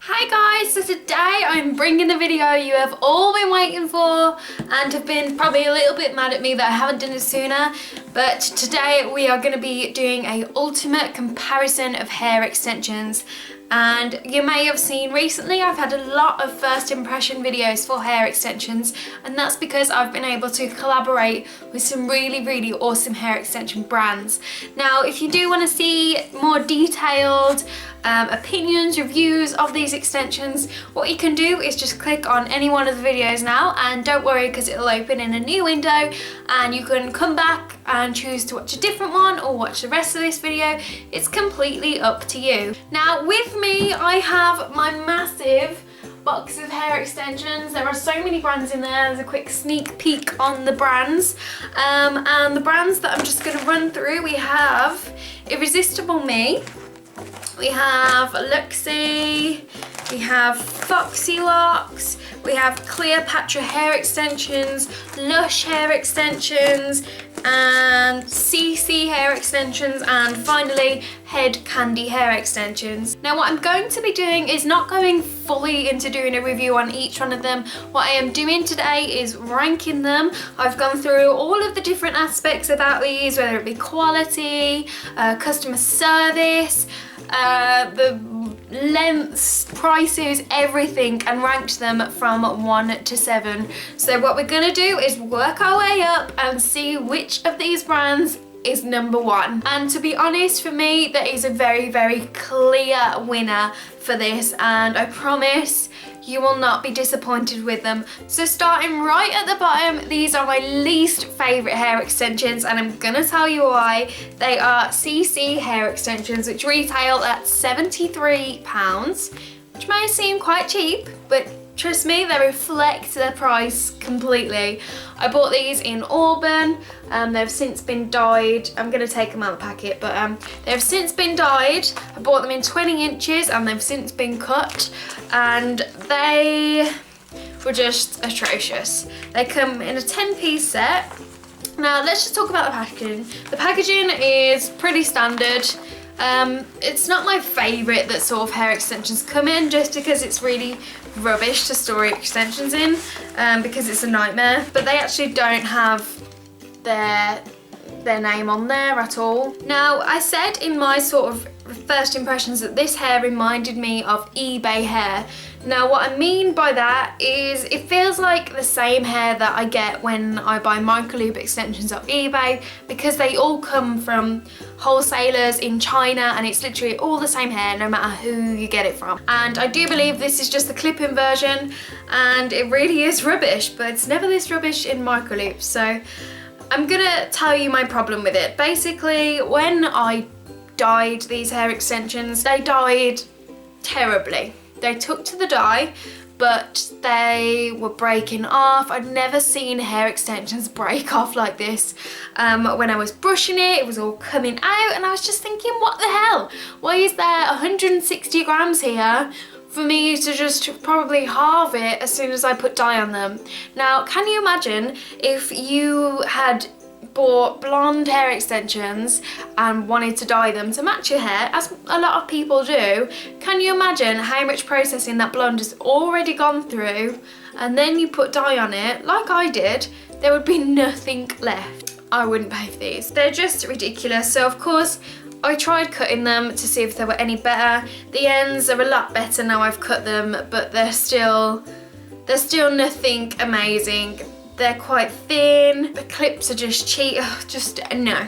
Hi guys, so today I'm bringing the video you have all been waiting for and have been probably a little bit mad at me that I haven't done it sooner, but today we are going to be doing a ultimate comparison of hair extensions. And you may have seen recently I've had a lot of first impression videos for hair extensions, and that's because I've been able to collaborate with some really awesome hair extension brands. Now if you do want to see more detailed opinions, reviews of these extensions, what you can do is just click on any one of the videos now, and don't worry because it'll open in a new window and you can come back and choose to watch a different one or watch the rest of this video. It's completely up to you. Now with me I have my massive box of hair extensions. There are so many brands in there. There's a quick sneak peek on the brands, and the brands that I'm just going to run through, we have Irresistible Me, we have Looksee, we have Foxy Locks, we have Cleopatra hair extensions, Lush hair extensions, and CC hair extensions, and finally Head Candy hair extensions. Now what I'm going to be doing is not going fully into doing a review on each one of them. What I am doing today is ranking them. I've gone through all of the different aspects about these, whether it be quality, customer service, the lengths, prices, everything, and ranked them from 1 to 7. So what we're gonna do is work our way up and see which of these brands is number 1. And to be honest, for me, there is a very clear winner for this, and I promise you will not be disappointed with them. So starting right at the bottom, these are my least favourite hair extensions, and I'm gonna tell you why. They are CC hair extensions, which retail at £73, which may seem quite cheap, but trust me, they reflect their price completely. I bought these in Auburn. They've since been dyed. I'm going to take them out of the packet, but they've since been dyed. I bought them in 20 inches and they've since been cut, and they were just atrocious. They come in a 10-piece set. Now let's just talk about the packaging. The packaging is pretty standard. It's not my favourite that sort of hair extensions come in, just because it's really rubbish to store extensions in, because it's a nightmare. But they actually don't have their name on there at all. Now I said in my sort of first impressions that this hair reminded me of eBay hair. Now what I mean by that is it feels like the same hair that I get when I buy microloop extensions off eBay, because they all come from wholesalers in China, and it's literally all the same hair no matter who you get it from. And I do believe this is just the clip-in version, and it really is rubbish, but it's never this rubbish in microloops. So I'm gonna tell you my problem with it. Basically, when I dyed these hair extensions, they dyed terribly. They took to the dye, but they were breaking off. I'd never seen hair extensions break off like this. When I was brushing it, it was all coming out, and I was just thinking, what the hell? Why is there 160 grams here for me to just probably halve it as soon as I put dye on them? Now, can you imagine if you had bought blonde hair extensions and wanted to dye them to match your hair, as a lot of people do? Can you imagine how much processing that blonde has already gone through, and then you put dye on it like I did? There would be nothing left. I wouldn't pay for these. They're just ridiculous. So of course I tried cutting them to see if they were any better. The ends are a lot better now I've cut them, but they're still nothing amazing. They're quite thin. The clips are just cheap. Just no.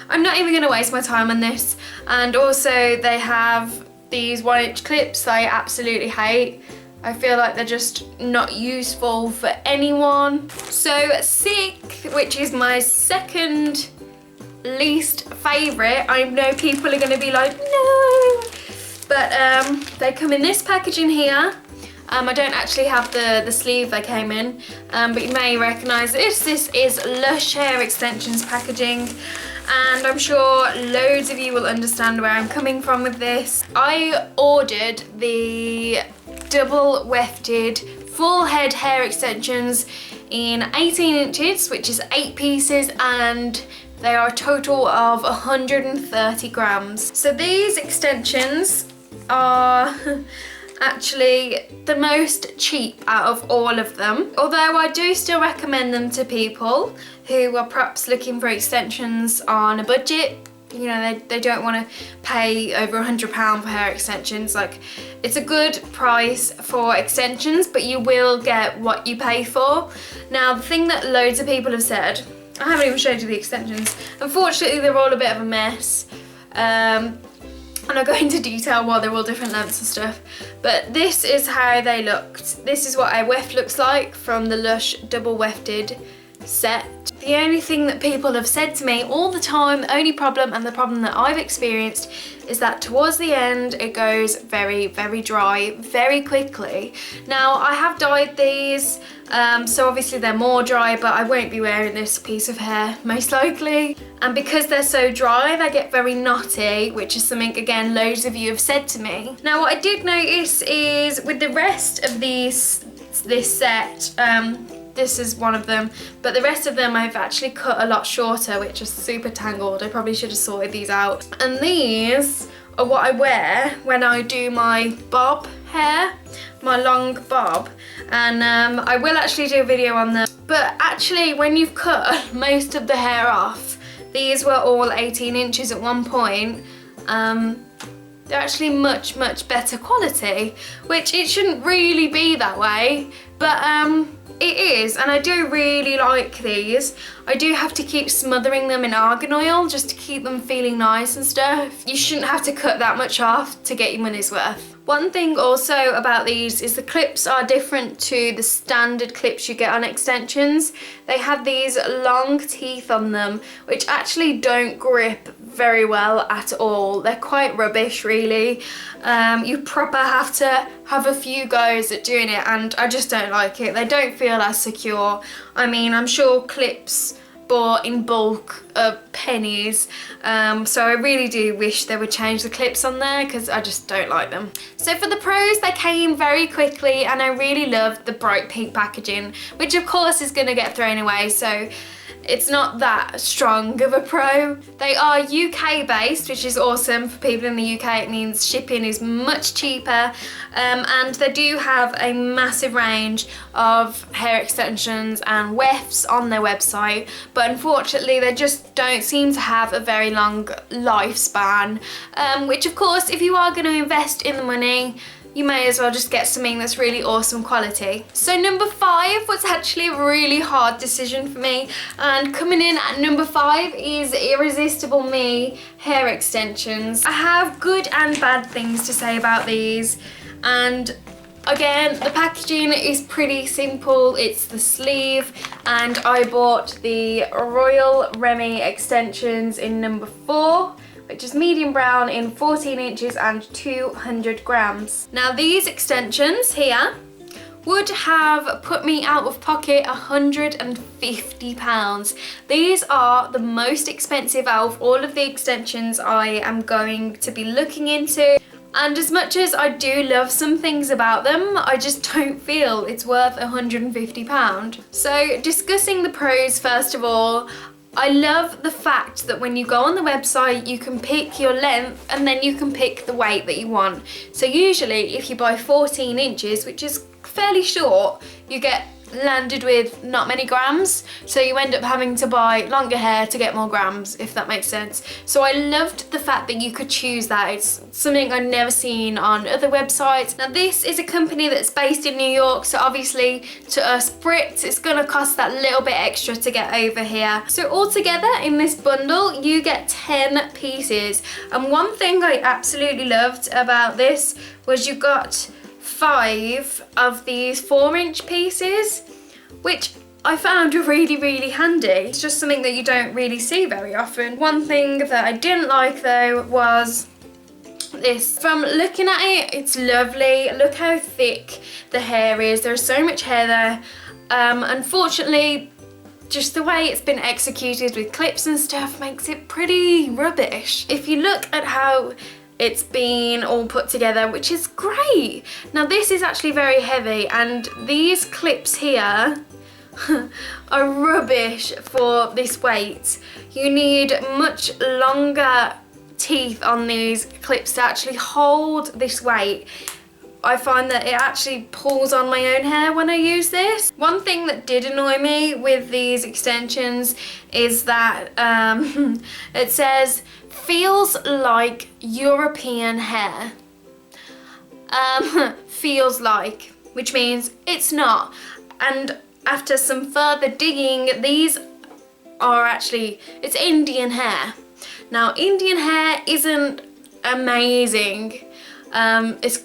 I'm not even gonna waste my time on this. And also they have these 1-inch clips that I absolutely hate. I feel like they're just not useful for anyone. So Sick, which is my second least favourite. I know people are gonna be like, no. But they come in this packaging here. I don't actually have the sleeve they came in, but you may recognise this. This is Lush hair extensions packaging, and I'm sure loads of you will understand where I'm coming from with this. I ordered the double wefted full head hair extensions in 18 inches, which is 8 pieces, and they are a total of 130 grams. So these extensions are actually the most cheap out of all of them. Although I do still recommend them to people who are perhaps looking for extensions on a budget. You know, they don't want to pay over £100 for hair extensions. Like, it's a good price for extensions, but you will get what you pay for. Now, the thing that loads of people have said, I haven't even showed you the extensions. Unfortunately, they're all a bit of a mess. And I'll go into detail while they're all different lengths and stuff. But this is how they looked. This is what a weft looks like from the Lush double wefted set. The only thing that people have said to me all the time, the only problem, and the problem that I've experienced, is that towards the end it goes very, very dry very quickly. Now, I have dyed these, so obviously they're more dry, but I won't be wearing this piece of hair most likely. And because they're so dry, they get very knotty, which is something, again, loads of you have said to me. Now, what I did notice is with the rest of this set, this is one of them, but the rest of them I've actually cut a lot shorter, which is super tangled. I probably should have sorted these out. And these are what I wear when I do my bob hair, my long bob. And I will actually do a video on them. But actually, when you've cut most of the hair off, these were all 18 inches at one point. They're actually much, much better quality, which it shouldn't really be that way, but it is, and I do really like these. I do have to keep smothering them in argan oil just to keep them feeling nice and stuff. You shouldn't have to cut that much off to get your money's worth. One thing also about these is the clips are different to the standard clips you get on extensions. They have these long teeth on them, which actually don't grip very well at all. They're quite rubbish, really. You proper have to have a few goes at doing it, and I just don't like it. They don't feel as secure. I mean, I'm sure clips bought in bulk are pennies, so I really do wish they would change the clips on there, because I just don't like them. So for the pros, they came very quickly, and I really loved the bright pink packaging, which of course is going to get thrown away, so it's not that strong of a pro. They are UK based, which is awesome for people in the UK. It means shipping is much cheaper, and they do have a massive range of hair extensions and wefts on their website, but unfortunately they just don't seem to have a very long lifespan, which of course, if you are going to invest in the money, you may as well just get something that's really awesome quality. So number 5 was actually a really hard decision for me, and coming in at number 5 is Irresistible Me hair extensions. I have good and bad things to say about these, and again, the packaging is pretty simple. It's the sleeve, and I bought the Royal Remy extensions in number 4, which is medium brown in 14 inches and 200 grams. Now, these extensions here would have put me out of pocket £150. These are the most expensive out of all of the extensions I am going to be looking into. And as much as I do love some things about them, I just don't feel it's worth £150. So discussing the pros first of all, I love the fact that when you go on the website, you can pick your length and then you can pick the weight that you want. So usually if you buy 14 inches, which is fairly short, you get landed with not many grams, so you end up having to buy longer hair to get more grams, if that makes sense. So I loved the fact that you could choose that. It's something I've never seen on other websites. Now, this is a company that's based in New York, so obviously to us Brits it's gonna cost that little bit extra to get over here. So altogether in this bundle you get 10 pieces, and one thing I absolutely loved about this was you got 5 of these 4-inch pieces, which I found really, really handy. It's just something that you don't really see very often. One thing that I didn't like though was this. From looking at it, it's lovely. Look how thick the hair is. There's so much hair there. Unfortunately, just the way it's been executed with clips and stuff makes it pretty rubbish. If you look at how it's been all put together, which is great. Now this is actually very heavy, and these clips here are rubbish for this weight. You need much longer teeth on these clips to actually hold this weight. I find that it actually pulls on my own hair when I use this. One thing that did annoy me with these extensions is that it says, feels like European hair. Feels like, which means it's not. And after some further digging, these are actually, it's Indian hair. Now, Indian hair isn't amazing. It's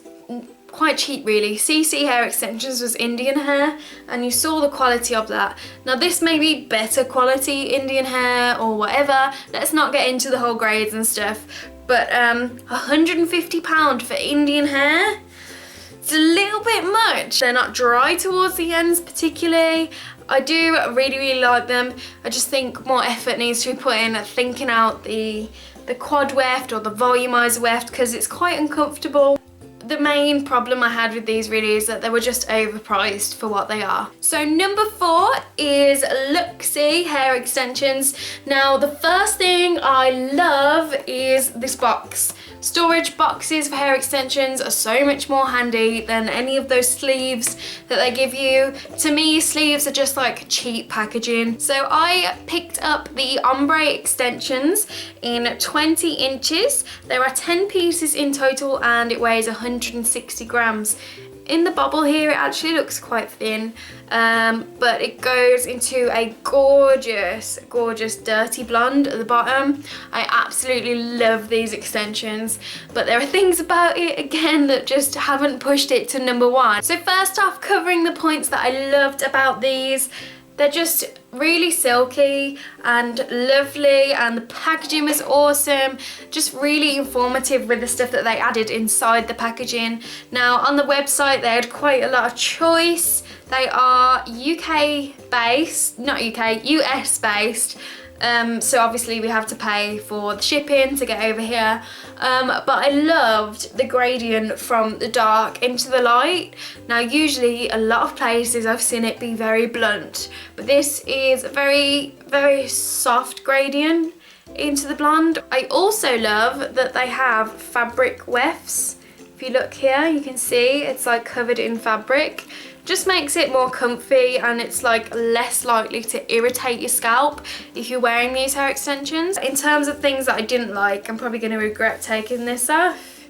quite cheap really. CC Hair Extensions was Indian hair, and you saw the quality of that. Now this may be better quality Indian hair or whatever. Let's not get into the whole grades and stuff. But £150 for Indian hair, it's a little bit much. They're not dry towards the ends particularly. I do really like them. I just think more effort needs to be put in at thinking out the quad weft or the volumizer weft, because it's quite uncomfortable. The main problem I had with these really is that they were just overpriced for what they are. So number 4 is Looksee hair extensions. Now the first thing I love is this box. Storage boxes for hair extensions are so much more handy than any of those sleeves that they give you. To me, sleeves are just like cheap packaging. So I picked up the ombre extensions in 20 inches. There are 10 pieces in total and it weighs 160 grams. In the bubble here, it actually looks quite thin, but it goes into a gorgeous dirty blonde at the bottom. I absolutely love these extensions, but there are things about it again that just haven't pushed it to number 1. So first off, covering the points that I loved about these, they're just really silky and lovely, and the packaging was awesome. Just really informative with the stuff that they added inside the packaging. Now on the website they had quite a lot of choice. They are UK based, not UK, US based. So obviously we have to pay for the shipping to get over here. But I loved the gradient from the dark into the light. Now usually a lot of places I've seen it be very blunt, but this is a very soft gradient into the blonde. I also love that they have fabric wefts. If you look here, you can see it's like covered in fabric. Just makes it more comfy, and it's like less likely to irritate your scalp if you're wearing these hair extensions. In terms of things that I didn't like, I'm probably going to regret taking this off,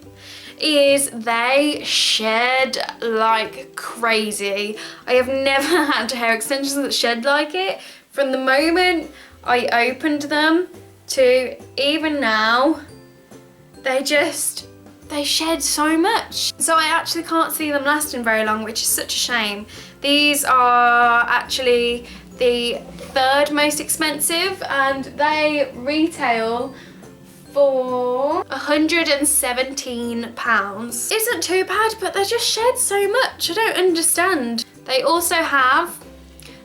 is they shed like crazy. I have never had hair extensions that shed like it. From the moment I opened them to even now, they shed so much. So I actually can't see them lasting very long, which is such a shame. These are actually the 3rd most expensive, and they retail for £117. Isn't too bad, but they just shed so much. I don't understand. They also have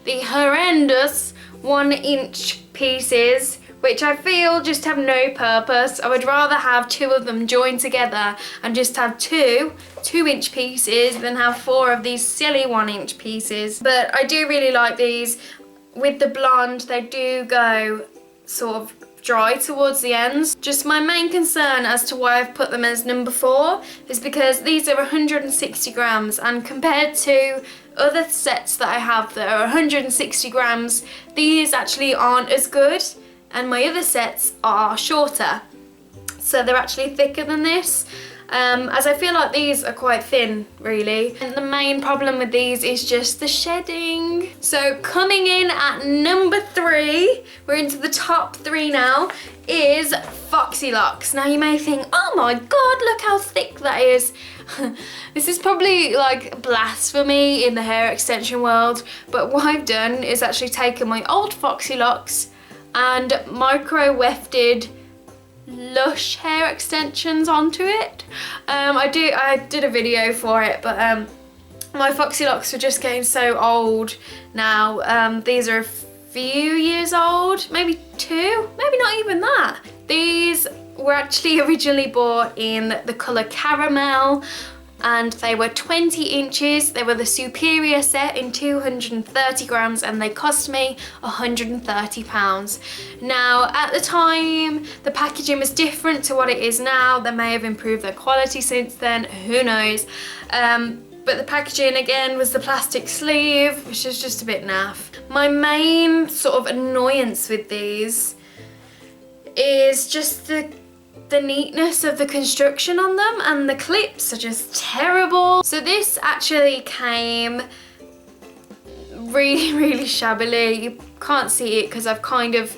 the horrendous 1-inch pieces, which I feel just have no purpose. I would rather have 2 of them joined together and just have 2 2-inch pieces than have 4 of these silly 1-inch pieces. But I do really like these. With the blonde, they do go sort of dry towards the ends. Just my main concern as to why I've put them as number 4 is because these are 160 grams, and compared to other sets that I have that are 160 grams, these actually aren't as good. And my other sets are shorter, so they're actually thicker than this, as I feel like these are quite thin really. And the main problem with these is just the shedding. So coming in at number 3, we're into the top 3 now, is Foxy Locks. Now you may think, oh my god, look how thick that is. This is probably like blasphemy in the hair extension world, but what I've done is actually taken my old Foxy Locks and micro wefted lush hair extensions onto it. I did a video for it, but my Foxy Locks are just getting so old now. These are a few years old, maybe 2, maybe not even that. These were actually originally bought in the colour caramel, and they were 20 inches. They were the superior set in 230 grams and they cost me £130. Now at the time the packaging was different to what it is now. They may have improved their quality since then, who knows. But the packaging again was the plastic sleeve, which is just a bit naff. My main sort of annoyance with these is just the neatness of the construction on them, and the clips are just terrible. So this actually came really shabbily. You can't see it because I've kind of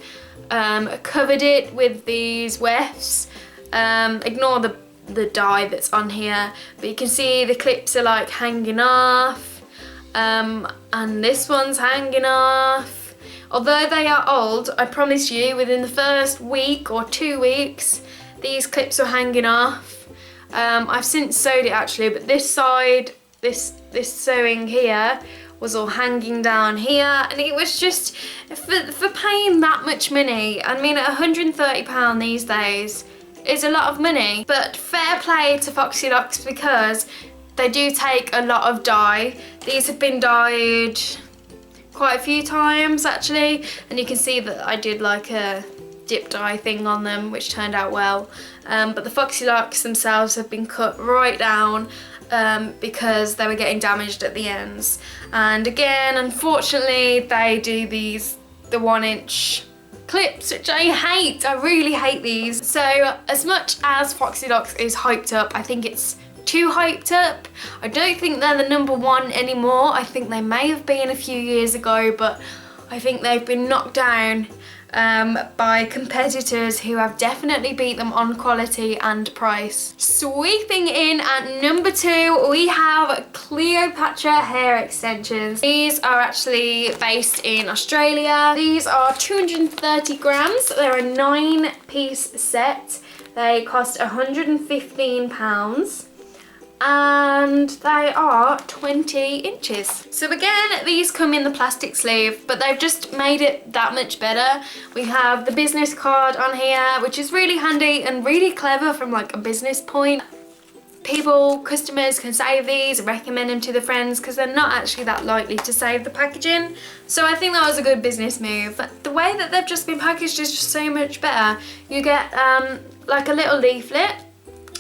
covered it with these wefts. Ignore the dye that's on here, but you can see the clips are like hanging off, and this one's hanging off. Although they are old, I promise you within the first week or 2 weeks these clips were hanging off. I've since sewed it actually, but this side, this sewing here was all hanging down here, and it was just for paying that much money. I mean, at £130 these days is a lot of money, but fair play to Foxy Locks because they do take a lot of dye. These have been dyed quite a few times actually, and you can see that I did like a dip dye thing on them, which turned out well. But the Foxy Locks themselves have been cut right down because they were getting damaged at the ends. And again, unfortunately, they do the 1 inch clips, which I hate. I really hate these. So as much as Foxy Locks is hyped up, I think it's too hyped up. I don't think they're the #1 anymore. I think they may have been a few years ago, but I think they've been knocked down by competitors who have definitely beat them on quality and price. Sweeping in at #2, we have Cleopatra hair extensions. These are actually based in Australia. These are 230 grams. They're a 9-piece set. They cost £115. And they are 20 inches. So again, these come in the plastic sleeve, but they've just made it that much better. We have the business card on here, which is really handy and really clever from like a business point. Customers can save these and recommend them to their friends because they're not actually that likely to save the packaging. So I think that was a good business move. But the way that they've just been packaged is just so much better. You get like a little leaflet,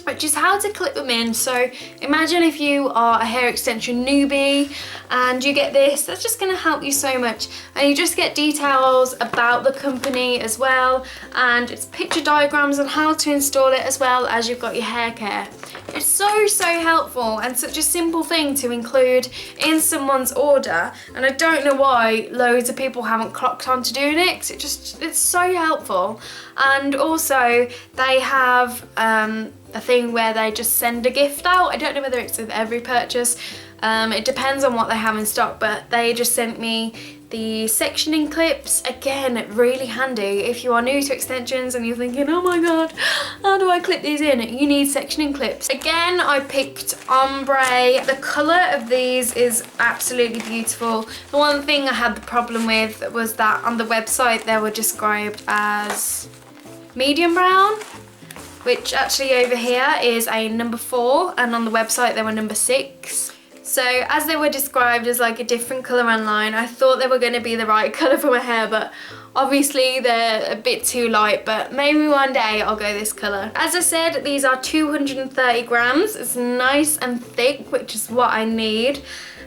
which is how to clip them in. So imagine if you are a hair extension newbie and you get this, that's just gonna help you so much. And you just get details about the company as well, and it's picture diagrams on how to install it as well as you've got your hair care. It's so helpful and such a simple thing to include in someone's order, and I don't know why loads of people haven't clocked on to doing it, 'cause it's so helpful. And also they have a thing where they just send a gift out. I don't know whether it's with every purchase. It depends on what they have in stock, but they just sent me the sectioning clips. Again, really handy if you are new to extensions and you're thinking, oh my god, how do I clip these in? You need sectioning clips. Again, I picked ombre. The colour of these is absolutely beautiful. The one thing I had the problem with was that on the website they were described as medium brown, which actually over here is a #4, and on the website they were #6. So as they were described as like a different colour online, I thought they were going to be the right colour for my hair, but obviously they're a bit too light, but maybe one day I'll go this colour. As I said, these are 230 grams. It's nice and thick, which is what I need.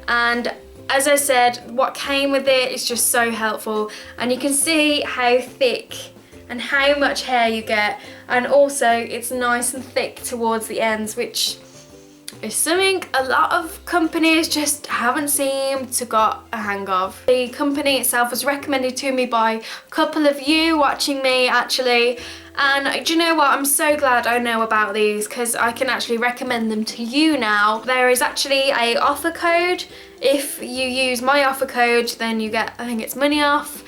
And as I said, what came with it is just so helpful, and you can see how thick and how much hair you get, and also it's nice and thick towards the ends, which is something a lot of companies just haven't seemed to got a hang of. The company itself was recommended to me by a couple of you watching me actually, and do you know what, I'm so glad I know about these because I can actually recommend them to you now. There is actually a offer code. If you use my offer code, then you get, I think it's money off,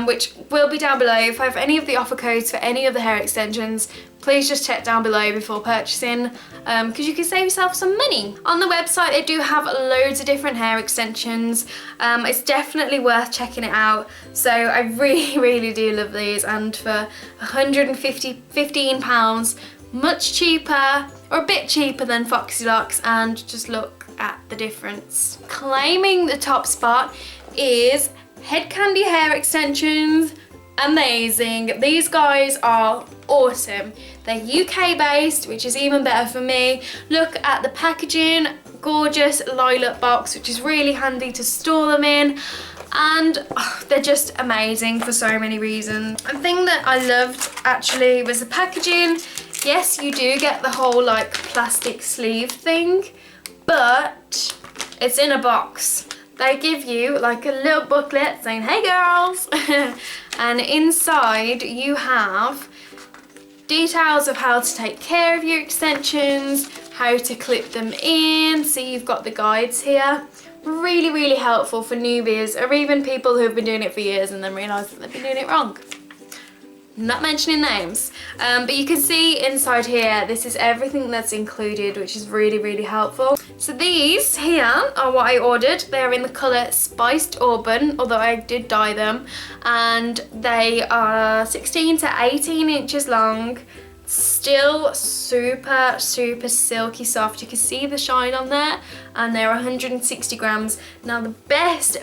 which will be down below. If I have any of the offer codes for any of the hair extensions, please just check down below before purchasing, because you can save yourself some money. On the website they do have loads of different hair extensions. It's definitely worth checking it out. So I really do love these, and for £115 much cheaper, or a bit cheaper than Foxy Locks, and just look at the difference. Claiming the top spot is Head Candy hair extensions. Amazing. These guys are awesome. They're UK based, which is even better for me. Look at the packaging, gorgeous lilac box, which is really handy to store them in. And they're just amazing for so many reasons. The thing that I loved actually was the packaging. Yes, you do get the whole like plastic sleeve thing, but it's in a box. They give you like a little booklet saying, hey girls, and inside you have details of how to take care of your extensions, how to clip them in. See, you've got the guides here. Really, really helpful for newbies, or even people who have been doing it for years and then realise that they've been doing it wrong. Not mentioning names, but you can see inside here, this is everything that's included, which is really, really helpful. So these here are what I ordered. They're in the colour Spiced Auburn, although I did dye them, and they are 16 to 18 inches long. Still super, super silky soft. You can see the shine on there, and they're 160 grams. Now the best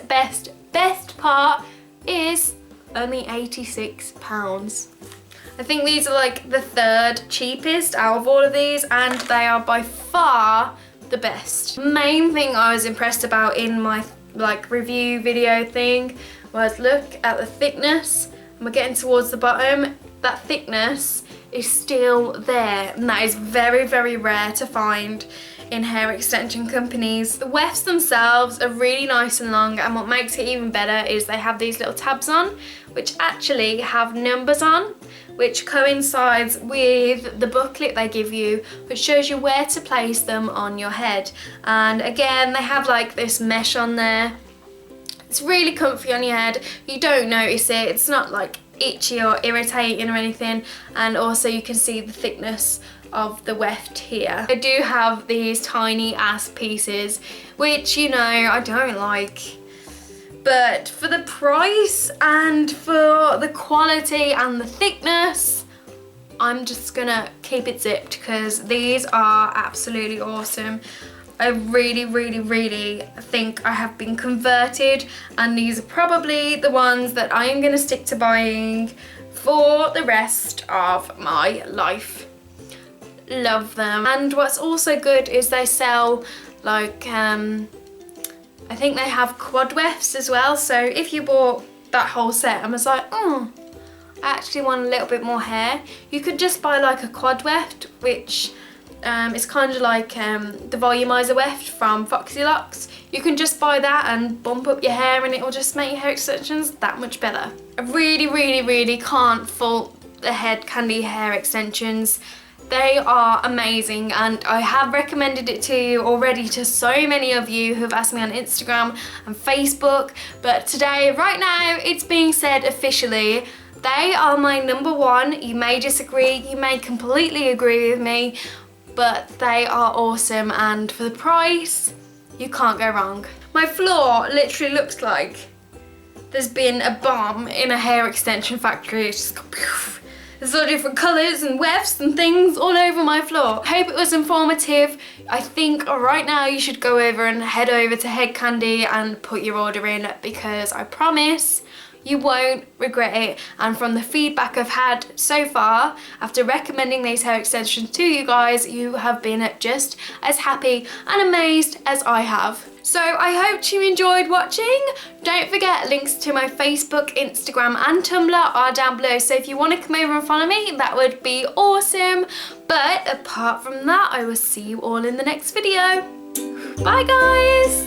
part is only £86. I think these are like the third cheapest out of all of these, and they are by far the best. Main thing I was impressed about in my like review video thing was look at the thickness, and we're getting towards the bottom. That thickness is still there, and that is very, very rare to find in hair extension companies. The wefts themselves are really nice and long, and what makes it even better is they have these little tabs on which actually have numbers on, which coincides with the booklet they give you, which shows you where to place them on your head. And again, they have like this mesh on there. It's really comfy on your head. You don't notice it. It's not like itchy or irritating or anything. And also you can see the thickness of the weft here. I do have these tiny ass pieces, which, you know, I don't like. But for the price and for the quality and the thickness, I'm just gonna keep it zipped because these are absolutely awesome. I really, really, really think I have been converted, and these are probably the ones that I am gonna stick to buying for the rest of my life. Love them. And what's also good is they sell like, I think they have quad wefts as well. So if you bought that whole set and was like, oh, I actually want a little bit more hair, you could just buy like a quad weft, which is kind of like the volumizer weft from Foxy Locks. You can just buy that and bump up your hair, and it will just make your hair extensions that much better. I really, really, really can't fault the Head Candy hair extensions. They are amazing, and I have recommended it to you already to so many of you who've asked me on Instagram and Facebook, but today, right now, it's being said officially. They are my #1. You may disagree, you may completely agree with me, but they are awesome, and for the price, you can't go wrong. My floor literally looks like there's been a bomb in a hair extension factory. It's just poof. There's all different colours and wefts and things all over my floor. Hope it was informative. I think right now you should go over and head over to Head Candy and put your order in, because I promise you won't regret it. And from the feedback I've had so far, after recommending these hair extensions to you guys, you have been just as happy and amazed as I have. So I hope you enjoyed watching. Don't forget, links to my Facebook, Instagram and Tumblr are down below. So if you want to come over and follow me, that would be awesome. But apart from that, I will see you all in the next video. Bye guys!